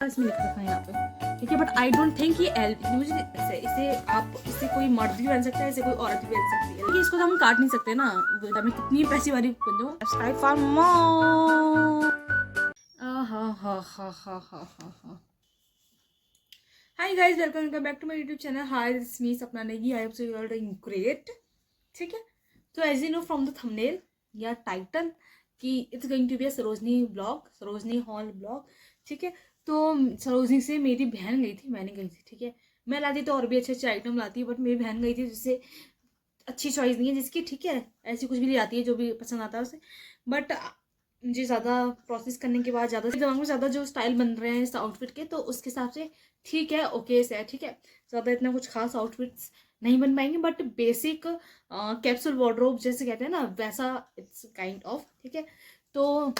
इसमें लिख रखा है यहाँ पे, ठीक है। बट आई डोंट थिंक ये एल, मुझे इसे कोई मर्द भी पहन सकता है, इसे कोई औरत भी पहन सकती है। इसको तो हम काट नहीं सकते ना, हमें कितनी पैसी वाली बन दो। Subscribe for more. Hi guys, welcome back to my YouTube channel. Hi, this is me Sapna Negi. I hope so you are doing great, ठीक है। तो as you know from the thumbnail या टाइटल कि it's going to be a Sarojini blog, Sarojini haul blog, ठीक है। तो सरोजनी से मेरी बहन गई थी, मैंने गई थी, ठीक है। मैं लाती तो और भी अच्छे अच्छे आइटम लाती, बट मेरी बहन गई थी जिससे अच्छी चॉइस नहीं है जिसकी, ठीक है। ऐसी कुछ भी ले आती है जो भी पसंद आता है उसे, बट मुझे ज़्यादा प्रोसेस करने के बाद ज़्यादा दिमाग में ज़्यादा जो स्टाइल बन रहे हैं इस आउटफिट के, तो उसके हिसाब से ठीक है, ओके से है, ठीक है। ज़्यादा इतना कुछ खास आउटफिट्स नहीं बन पाएंगे, बट बेसिक कैप्सूल वार्डरोब जैसे कहते हैं ना, वैसा इट्स काइंड ऑफ, ठीक है। तो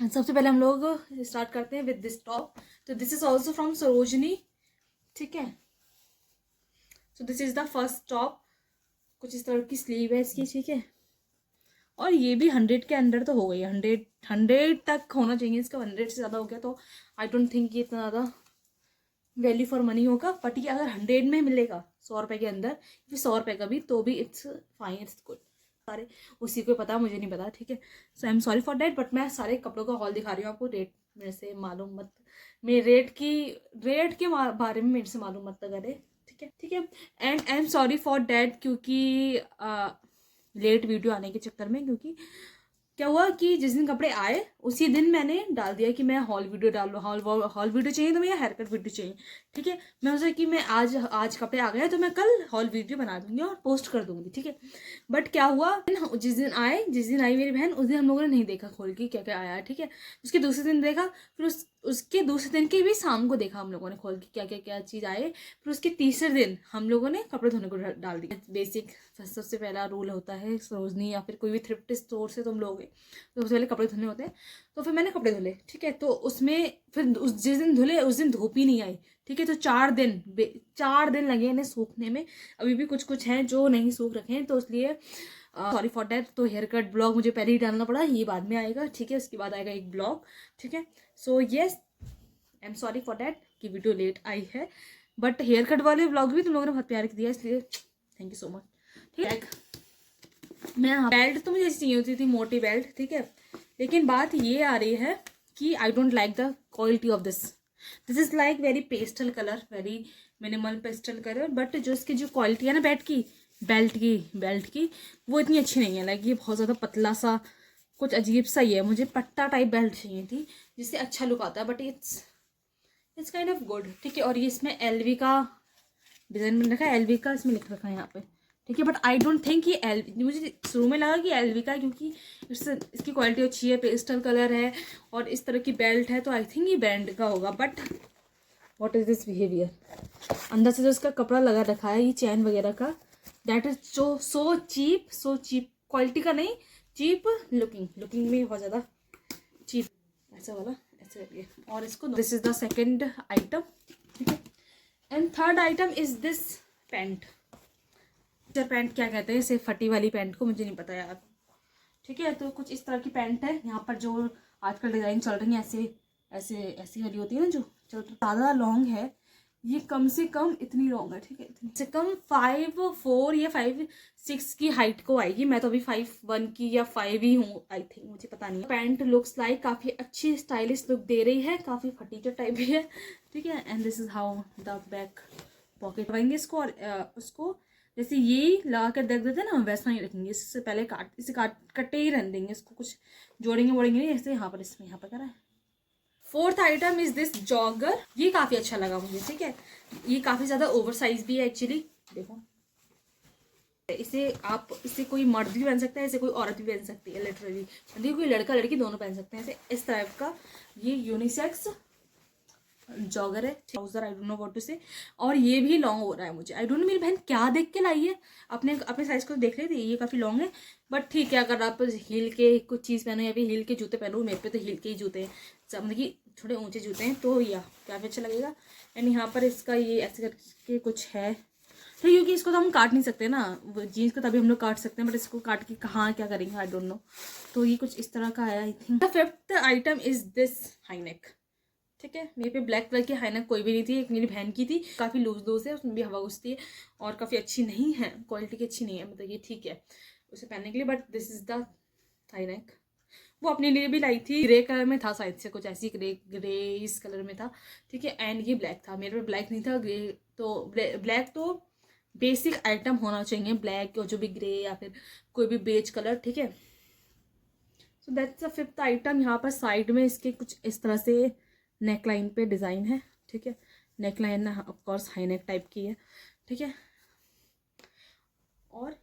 सबसे पहले हम लोग स्टार्ट करते हैं विद दिस टॉप। तो this is also from Sarojini, ठीक है। So this is the first top. कुछ इस तरह की स्लीव है इसकी, ठीक है। और ये भी 100 के अंदर तो हो गई, 100 तक होना चाहिए इसका। 100 से ज़्यादा हो गया तो आई डोंट थिंक ये इतना ज़्यादा वैल्यू फॉर मनी होगा। बट ये अगर 100 में मिलेगा, 100 रुपये के अंदर, फिर 100 रुपये का भी, तो भी इट्स फाइन, इट्स गुड। सारे उसी को पता, मुझे नहीं पता, ठीक है। So I am sorry for that. But मैं सारे कपड़ों का हॉल दिखा रही हूँ आपको। रेट मेरे से मालूम मत, मेरे रेट के बारे में मेरे से मालूम मत करे, ठीक है, ठीक है। And I am sorry for that, क्योंकि लेट वीडियो आने के चक्कर में, क्योंकि क्या हुआ कि जिस दिन कपड़े आए उसी दिन मैंने डाल दिया कि मैं हॉल वीडियो डाल लूँ। हॉल वीडियो चाहिए तो मुझे हेयर कट वीडियो चाहिए, ठीक है। मैं सोचा कि मैं आज कपड़े आ गए तो मैं कल हॉल वीडियो बना दूंगी और पोस्ट कर दूंगी, ठीक है। बट क्या हुआ, जिस दिन आई मेरी बहन, उस दिन हम लोगों ने नहीं देखा खोल के क्या क्या आया, ठीक है। उसके दूसरे दिन देखा, फिर उसके दूसरे दिन के भी शाम को देखा हम लोगों ने खोल के क्या क्या क्या चीज़ आए। फिर उसके तीसरे दिन हम लोगों ने कपड़े धोने को डाल दिया। बेसिक सबसे पहला रूल होता है सरोजनी या फिर कोई भी थ्रिफ्ट स्टोर से तुम लोगे तो सबसे पहले कपड़े धुलने होते हैं। तो फिर मैंने कपड़े धुले, ठीक है। तो उसमें फिर जिस दिन धुले उस दिन धूप ही नहीं आई, ठीक है। तो 4 दिन लगे इन्हें सूखने में। अभी भी कुछ कुछ हैं जो नहीं सूख रखे हैं, तो इसलिए सॉरी फॉर डैट। तो हेयर कट ब्लॉग मुझे पहले ही डालना पड़ा, ये बाद में आएगा, ठीक है। उसके बाद आएगा एक ब्लॉग, ठीक है। So yes, I am sorry for that कि वीडियो लेट आई है। बट हेयर कट वाले ब्लॉग भी तुम लोगों ने बहुत प्यार दिया, इसलिए थैंक यू सो मच, ठीक है। मैं बेल्ट तो मुझे चाहिए होती थी, मोटी बेल्ट, ठीक है। लेकिन बात ये आ रही है कि I don't like the quality of this is like very pastel colour, very minimal pastel colour. But जो इसकी जो क्वालिटी है ना बेल्ट की वो इतनी अच्छी नहीं है। लाइक ये बहुत ज़्यादा पतला सा, कुछ अजीब सा ही है। मुझे पट्टा टाइप बेल्ट चाहिए थी जिससे अच्छा लुक आता है, but it's kind of good, ठीक है। और ये इसमें एलवी का डिज़ाइन बन रखा है, एलवी का इसमें लिख रखा है यहाँ पे, ठीक है। बट आई डोंट थिंक ये मुझे शुरू में लगा कि एलवी का है, क्योंकि इसकी क्वालिटी अच्छी है, पेस्टल कलर है और इस तरह की बेल्ट है, तो आई थिंक ये ब्रांड का होगा। But what is this behaviour. अंदर से जो इसका कपड़ा लगा रखा है, ये चैन वगैरह का, that is so cheap quality का नहीं, चीप लुकिंग में बहुत ज़्यादा चीप, ऐसा वाला ऐसे करिए। और इसको this is the second item, ठीक है। And third item is this pant क्या कहते हैं इसे, फटी वाली पैंट को, मुझे नहीं पता यार, ठीक है। तो कुछ इस तरह की पैंट है। यहाँ पर जो आजकल डिज़ाइन चल रही है ऐसे ऐसी वाली होती है ना, जो ज़्यादा लॉन्ग है। ये कम से कम इतनी लॉन्ग है, ठीक है। इतनी से कम 5'4" या 5'6" की हाइट को आएगी। मैं तो अभी 5'1" की या 5 ही हूँ, आई थिंक, मुझे पता नहीं है। पैंट लुक्स लाइक काफ़ी अच्छी स्टाइलिश लुक दे रही है, काफ़ी फटीचर टाइप भी है, ठीक है। And this is how the back pocket रहेंगे इसको। और उसको जैसे ये लगा कर देख देते हैं ना, वैसा ही रखेंगे। इससे पहले कटे ही रहने देंगे इसको, कुछ जोड़ेंगे नहीं। ऐसे यहाँ पर करा है। Fourth item is this jogger. ये काफी अच्छा लगा मुझे, ठीक है। ये काफी ज्यादा ओवर साइज भी है एक्चुअली, देखो। इसे कोई मर्द भी पहन सकता है, इसे कोई औरत भी पहन सकती है, लिटरली। देखो, कोई लड़का लड़की दोनों पहन सकते हैं इस टाइप का। ये यूनिसेक्स जॉगर है, trouser, I don't know what to say. और ये भी लॉन्ग हो रहा है मुझे, आई डोंट नो मेरी बहन क्या देख के लाई है। अपने साइज को देख लेती है, ये काफ़ी लॉन्ग है। बट ठीक है, अगर आप हील के कुछ चीज़ पहनो या फिर हील के जूते पहनो, मेरे पे तो हील के ही जूते हैं, मतलब कि थोड़े ऊंचे जूते हैं, तो या काफ़ी अच्छा लगेगा। एंड यहाँ पर इसका ये ऐसे करके कुछ है, तो क्योंकि इसको तो हम काट नहीं सकते ना, जीन्स को तभी हम लोग काट सकते हैं, बट इसको काट के कहाँ क्या करेंगे, आई डोंट नो। तो ये कुछ इस तरह का है, I think. The fifth item is this high neck, ठीक है। मेरे पे ब्लैक कलर की हाईनेक कोई भी नहीं थी, एक मेरी बहन की थी, काफ़ी लूज है, उसमें भी हवा घुसती है और काफ़ी अच्छी नहीं है, क्वालिटी की अच्छी नहीं है, मतलब ये ठीक है उसे पहनने के लिए, but this is the high neck. वो अपने लिए भी लाई थी, ग्रे कलर में था शायद से, कुछ ऐसी ग्रे इस कलर में था, ठीक है। एंड ये ब्लैक था, मेरे पे ब्लैक नहीं था, ग्रे। तो ब्लैक तो बेसिक आइटम होना चाहिए, ब्लैक और जो भी ग्रे या फिर कोई भी बेज कलर, ठीक है। So that's the fifth item. यहाँ पर साइड में इसके कुछ इस तरह से नेक लाइन पे डिज़ाइन है, ठीक है। Neck line of course high neck type की है, ठीक है। और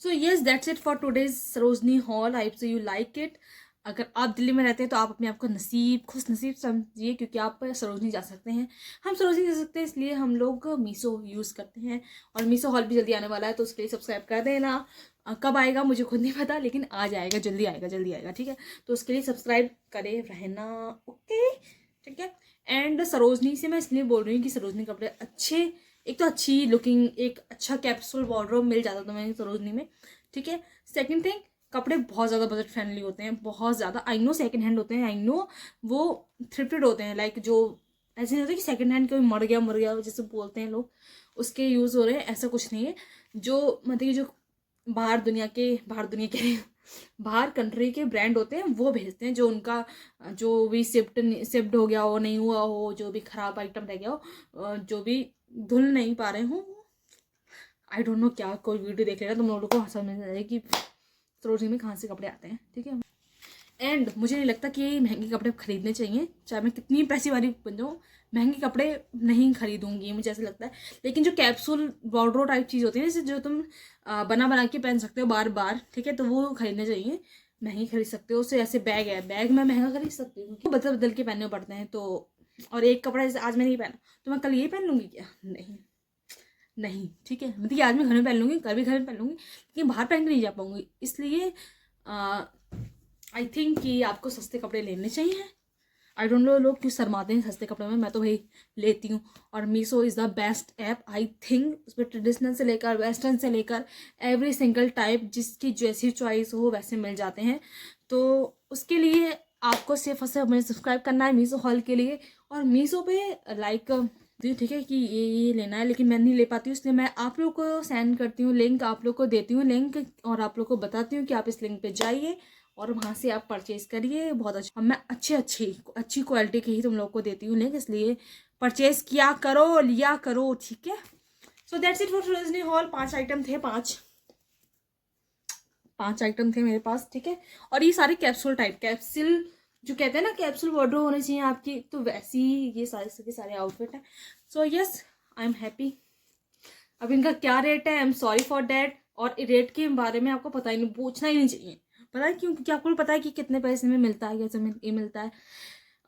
so yes that's it for today's Sarojini hall. I hope so you like it. अगर आप दिल्ली में रहते हैं तो आप अपने आप को खुश नसीब समझिए, क्योंकि आप सरोजनी जा सकते हैं। हम सरोजनी जा सकते हैं इसलिए हम लोग मीशो यूज़ करते हैं, और मीशो हॉल भी जल्दी आने वाला है, तो उसके लिए सब्सक्राइब कर देना। कब आएगा मुझे खुद नहीं पता, लेकिन आ जाएगा, जल्दी आएगा, ठीक है। तो उसके लिए सब्सक्राइब करे रहना, ओके, ठीक है। एंड सरोजनी से मैं इसलिए बोल रही हूँ कि सरोजनी कपड़े अच्छे, एक तो अच्छी लुकिंग, एक अच्छा कैप्सूल वार्डरोब मिल जाता था मैंने सरोजनी में, ठीक है। सेकंड थिंग, कपड़े बहुत ज़्यादा बजट फ्रेंडली होते हैं, बहुत ज़्यादा। आई नो सेकंड हैंड होते हैं, आई नो वो थ्रिफ्टेड होते हैं, लाइक जो ऐसे नहीं होता कि सेकंड हैंड कोई मर गया जैसे बोलते हैं लोग, उसके यूज़ हो रहे हैं, ऐसा कुछ नहीं है। जो मतलब कि जो बाहर दुनिया के बाहर कंट्री के ब्रांड होते हैं वो भेजते हैं, जो उनका जो भी शिफ्ट हो गया हो, नहीं हुआ हो, जो भी खराब आइटम रह गया हो, जो भी धुल नहीं पा रहे हो, आई डोंट नो क्या, कोई वीडियो देख लेना, तुम लोगों को समझ में आएगा कि सरोजनी में कहाँ से कपड़े आते हैं, ठीक है। एंड मुझे नहीं लगता कि महंगे कपड़े खरीदने चाहिए, चाहे मैं कितनी पैसे वाली बन जाऊँ, महंगे कपड़े नहीं खरीदूंगी, मुझे ऐसा लगता है। लेकिन जो कैप्सूल वार्डरोब टाइप चीज़ होती है, जैसे जो तुम बना के पहन सकते हो बार बार, ठीक है, तो वो खरीदने चाहिए। महंगी खरीद सकते हो उससे, ऐसे बैग है, बैग मैं महंगा खरीद सकती हूँ, क्योंकि बदल बदल के पहनने पड़ते हैं। तो और एक कपड़ा जैसे आज मैं नहीं पहना तो मैं कल ये पहन लूँगी क्या? नहीं, ठीक है। मतलब कि आज मैं घर में पहन लूँगी, कल भी घर में पहन लूँगी, लेकिन बाहर पहन के नहीं जा पाऊँगी। इसलिए आई थिंक कि आपको सस्ते कपड़े लेने चाहिए। आई डोंट नो लोग क्यों शर्माते हैं सस्ते कपड़े में, मैं तो भाई लेती हूँ। और Meesho is the best app, I think. उसमें ट्रेडिशनल से लेकर वेस्टर्न से लेकर एवरी सिंगल टाइप, जिसकी जैसी चॉइस हो वैसे मिल जाते हैं। तो उसके लिए आपको सिर्फ और सिर्फ मुझे सब्सक्राइब करना है मीशो हॉल के लिए। और मीशो पे लाइक, ठीक है, कि ये लेना है, लेकिन मैं नहीं ले पाती हूँ, इसलिए मैं आप लोग को सेंड करती हूँ लिंक, आप लोग को देती हूँ लिंक, और आप लोग को बताती हूँ कि आप इस लिंक पे जाइए और वहाँ से आप परचेज करिए। बहुत अच्छा, मैं अच्छी क्वालिटी की ही तुम लोग को देती हूँ लिंक, इसलिए परचेज किया करो, लिया करो, ठीक है। So that's it for Sarojini hall. 5 item थे, पाँच आइटम थे मेरे पास, ठीक है। और ये सारे कैप्सूल जो कहते हैं ना, कैप्सूल वार्डरोब होने चाहिए आपकी, तो वैसी ये सारे आउटफिट है। So yes, I am happy. अब इनका क्या रेट है, आई एम सॉरी फॉर डैट। और रेट के बारे में आपको पता ही नहीं, पूछना ही नहीं चाहिए। पता है क्यों? क्योंकि आपको पता है कि कितने पैसे में मिलता है, कैसे ये मिलता है।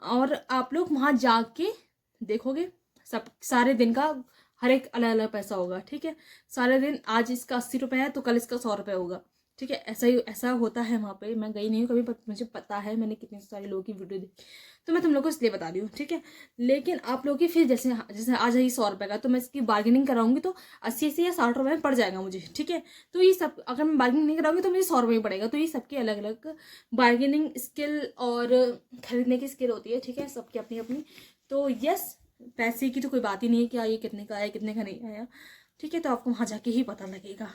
और आप लोग वहाँ जाके देखोगे, सब सारे दिन का हर एक अलग अलग पैसा होगा, ठीक है। सारे दिन आज इसका 80 रुपये है तो कल इसका 100 रुपये होगा, ठीक है। ऐसा होता है वहाँ पे। मैं गई नहीं हूँ कभी, पर मुझे पता है, मैंने कितने सारे लोगों की वीडियो देखी, तो मैं तुम लोग को इसलिए बता रही हूँ, ठीक है। लेकिन आप लोग की फिर जैसे जैसे आज है 100 रुपये का, तो मैं इसकी बार्गेनिंग कराऊंगी तो 80 से या 60 रुपये में पड़ जाएगा मुझे, ठीक है। तो ये सब अगर मैं बार्गेनिंग नहीं कराऊंगी तो मुझे 100 रुपये में पड़ेगा। तो ये सबकी अलग अलग बार्गेनिंग स्किल और खरीदने की स्किल होती है, ठीक है, सबकी अपनी अपनी। तो यस, पैसे की तो कोई बात ही नहीं है कि ये कितने का आया, कितने का नहीं आया, ठीक है। तो आपको वहाँ जाके ही पता लगेगा।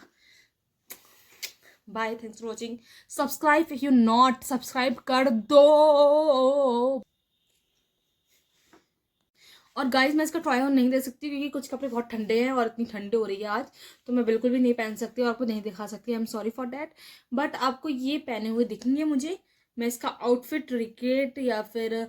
Bye, thanks for watching. Subscribe if you not subscribe कर दो। और गाइज मैं इसका ट्राई ऑन नहीं दे सकती, क्योंकि कुछ कपड़े बहुत ठंडे हैं और इतनी ठंडी हो रही है आज, तो मैं बिल्कुल भी नहीं पहन सकती और आपको नहीं दिखा सकती। आई am sorry for that. But आपको ये पहने हुए दिखेंगे मुझे। मैं इसका आउटफिट रिक्रिएट या फिर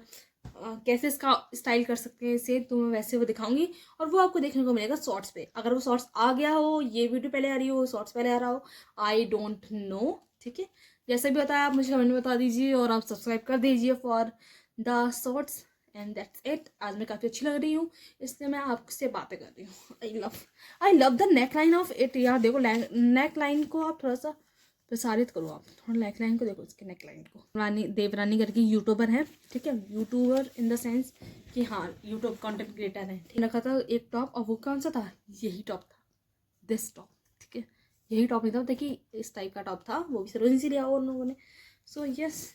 कैसे इसका स्टाइल कर सकते हैं इसे, तो मैं वैसे वो दिखाऊंगी, और वो आपको देखने को मिलेगा शॉर्ट्स पे। अगर वो शॉर्ट्स आ गया हो, ये वीडियो पहले आ रही हो, शॉर्ट्स पहले आ रहा हो, आई डोंट नो, ठीक है। जैसे भी होता है आप मुझे कमेंट में बता दीजिए, और आप सब्सक्राइब कर दीजिए for the shorts. And that's it. आज मैं काफ़ी अच्छी लग रही हूँ, इसलिए मैं आपसे बातें कर रही हूँ। I love the neck line of it. यार देखो, नेक लाइन को आप थोड़ा सा प्रसारित करो, आप थोड़ा नेक लाइन को देखो, इसके नेक लाइन को। देवरानी करके यूट्यूबर है, ठीक है। यूट्यूबर इन द सेंस कि हाँ, यूट्यूब कंटेंट क्रिएटर है। रखा था एक टॉप, और वो कौन सा था? यही टॉप था, दिस टॉप, ठीक है। यही टॉप नहीं था, देखिए इस टाइप का टॉप था, वो भी सरोजनी से लिया उन लोगों ने। So yes,